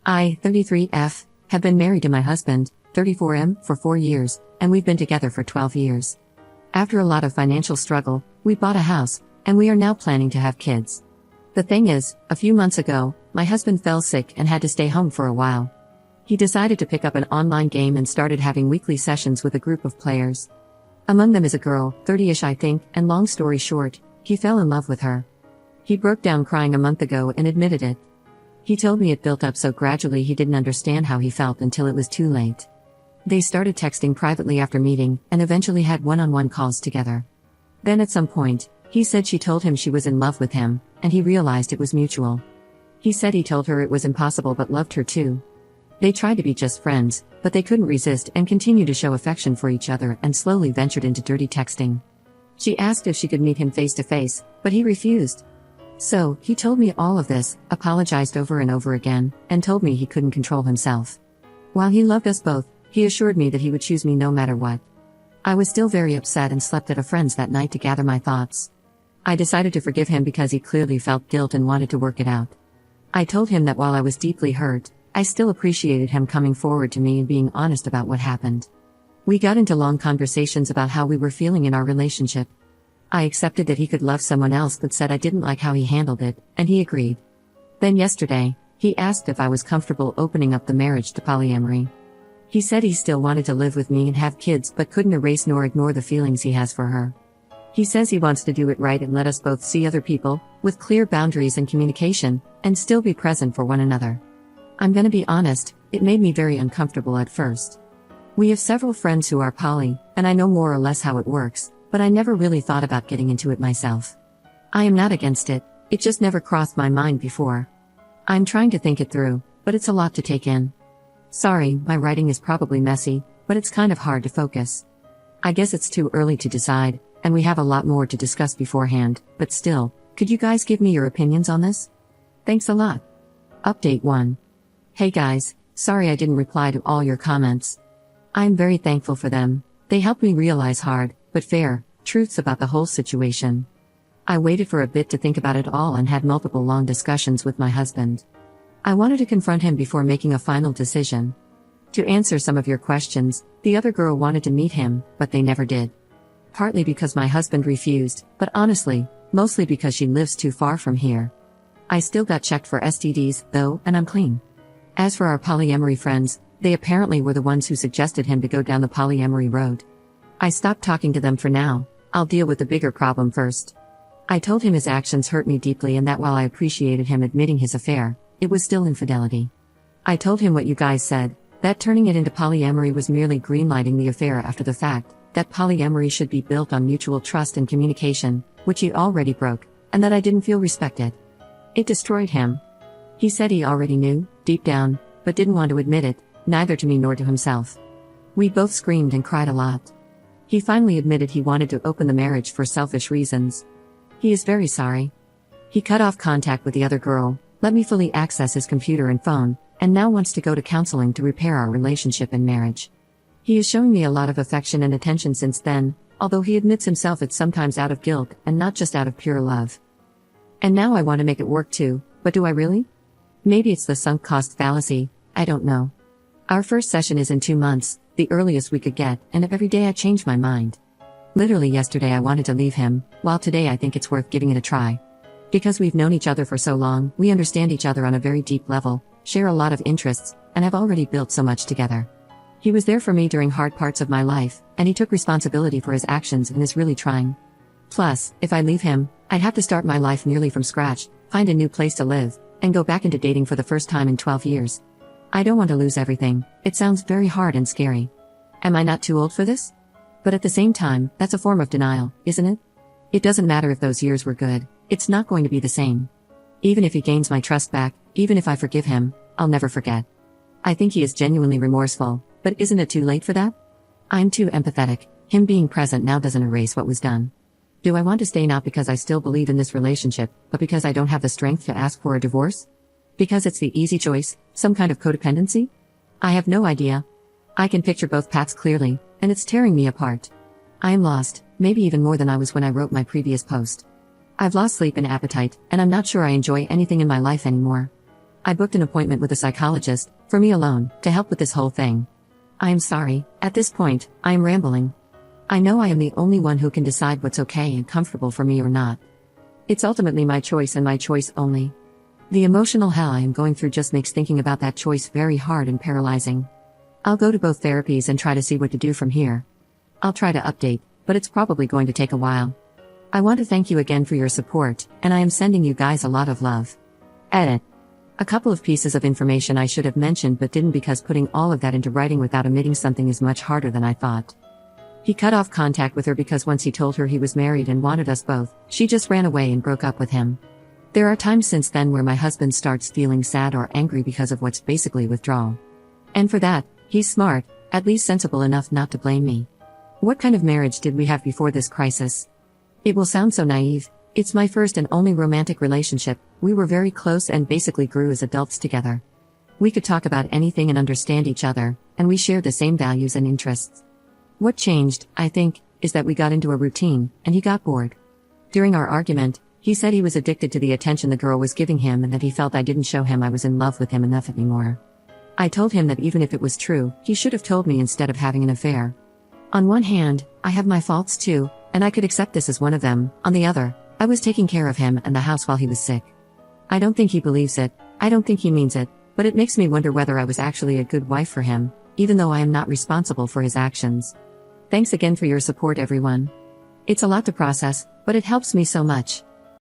I, 33F, have been married to my husband, 34M, for 4 years, and we've been together for 12 years. After a lot of financial struggle, we bought a house, and we are now planning to have kids. The thing is, a few months ago, my husband fell sick and had to stay home for a while. He decided to pick up an online game and started having weekly sessions with a group of players. Among them is a girl, 30ish I think, and long story short, he fell in love with her. He broke down crying a month ago and admitted it. He told me it built up so gradually he didn't understand how he felt until it was too late. They started texting privately after meeting, and eventually had one-on-one calls together. Then at some point, he said she told him she was in love with him, and he realized it was mutual. He said he told her it was impossible but loved her too. They tried to be just friends, but they couldn't resist and continued to show affection for each other and slowly ventured into dirty texting. She asked if she could meet him face to face, but he refused. So, he told me all of this, apologized over and over again, and told me he couldn't control himself. While he loved us both, he assured me that he would choose me no matter what. I was still very upset and slept at a friend's that night to gather my thoughts. I decided to forgive him because he clearly felt guilt and wanted to work it out. I told him that while I was deeply hurt, I still appreciated him coming forward to me and being honest about what happened. We got into long conversations about how we were feeling in our relationship. I accepted that he could love someone else but said I didn't like how he handled it, and he agreed. Then yesterday, he asked if I was comfortable opening up the marriage to polyamory. He said he still wanted to live with me and have kids but couldn't erase nor ignore the feelings he has for her. He says he wants to do it right and let us both see other people, with clear boundaries and communication, and still be present for one another. I'm gonna be honest, it made me very uncomfortable at first. We have several friends who are poly, and I know more or less how it works, but I never really thought about getting into it myself. I am not against it, it just never crossed my mind before. I'm trying to think it through, but it's a lot to take in. Sorry, my writing is probably messy, but it's kind of hard to focus. I guess it's too early to decide, and we have a lot more to discuss beforehand, but still, could you guys give me your opinions on this? Thanks a lot. Update 1. Hey guys, sorry I didn't reply to all your comments. I'm very thankful for them. They helped me realize hard, but fair, truths about the whole situation. I waited for a bit to think about it all and had multiple long discussions with my husband. I wanted to confront him before making a final decision. To answer some of your questions, the other girl wanted to meet him, but they never did. Partly because my husband refused, but honestly, mostly because she lives too far from here. I still got checked for STDs, though, and I'm clean. As for our polyamory friends, they apparently were the ones who suggested him to go down the polyamory road. I stopped talking to them for now, I'll deal with the bigger problem first. I told him his actions hurt me deeply and that while I appreciated him admitting his affair, it was still infidelity. I told him what you guys said, that turning it into polyamory was merely greenlighting the affair after the fact, that polyamory should be built on mutual trust and communication, which he already broke, and that I didn't feel respected. It destroyed him. He said he already knew, deep down, but didn't want to admit it, neither to me nor to himself. We both screamed and cried a lot. He finally admitted he wanted to open the marriage for selfish reasons. He is very sorry. He cut off contact with the other girl, let me fully access his computer and phone, and now wants to go to counseling to repair our relationship and marriage. He is showing me a lot of affection and attention since then, although he admits himself it's sometimes out of guilt and not just out of pure love. And now I want to make it work too, but do I really? Maybe it's the sunk cost fallacy, I don't know. Our first session is in 2 months, the earliest we could get, and every day I change my mind. Literally yesterday I wanted to leave him, while today I think it's worth giving it a try. Because we've known each other for so long, we understand each other on a very deep level, share a lot of interests, and have already built so much together. He was there for me during hard parts of my life, and he took responsibility for his actions and is really trying. Plus, if I leave him, I'd have to start my life nearly from scratch, find a new place to live, and go back into dating for the first time in 12 years. I don't want to lose everything, it sounds very hard and scary. Am I not too old for this? But at the same time, that's a form of denial, isn't it? It doesn't matter if those years were good, it's not going to be the same. Even if he gains my trust back, even if I forgive him, I'll never forget. I think he is genuinely remorseful, but isn't it too late for that? I'm too empathetic, him being present now doesn't erase what was done. Do I want to stay not because I still believe in this relationship, but because I don't have the strength to ask for a divorce? Because it's the easy choice, some kind of codependency? I have no idea. I can picture both paths clearly, and it's tearing me apart. I am lost, maybe even more than I was when I wrote my previous post. I've lost sleep and appetite, and I'm not sure I enjoy anything in my life anymore. I booked an appointment with a psychologist, for me alone, to help with this whole thing. I am sorry, at this point, I am rambling. I know I am the only one who can decide what's okay and comfortable for me or not. It's ultimately my choice and my choice only. The emotional hell I am going through just makes thinking about that choice very hard and paralyzing. I'll go to both therapies and try to see what to do from here. I'll try to update, but it's probably going to take a while. I want to thank you again for your support, and I am sending you guys a lot of love. Edit. A couple of pieces of information I should have mentioned but didn't because putting all of that into writing without omitting something is much harder than I thought. He cut off contact with her because once he told her he was married and wanted us both, she just ran away and broke up with him. There are times since then where my husband starts feeling sad or angry because of what's basically withdrawal. And for that, he's smart, at least sensible enough not to blame me. What kind of marriage did we have before this crisis? It will sound so naive. It's my first and only romantic relationship. We were very close and basically grew as adults together. We could talk about anything and understand each other, and we shared the same values and interests. What changed, I think, is that we got into a routine, and he got bored. During our argument, he said he was addicted to the attention the girl was giving him and that he felt I didn't show him I was in love with him enough anymore. I told him that even if it was true, he should have told me instead of having an affair. On one hand, I have my faults too, and I could accept this as one of them. On the other, I was taking care of him and the house while he was sick. I don't think he believes it, I don't think he means it, but it makes me wonder whether I was actually a good wife for him, even though I am not responsible for his actions. Thanks again for your support, everyone. It's a lot to process, but it helps me so much.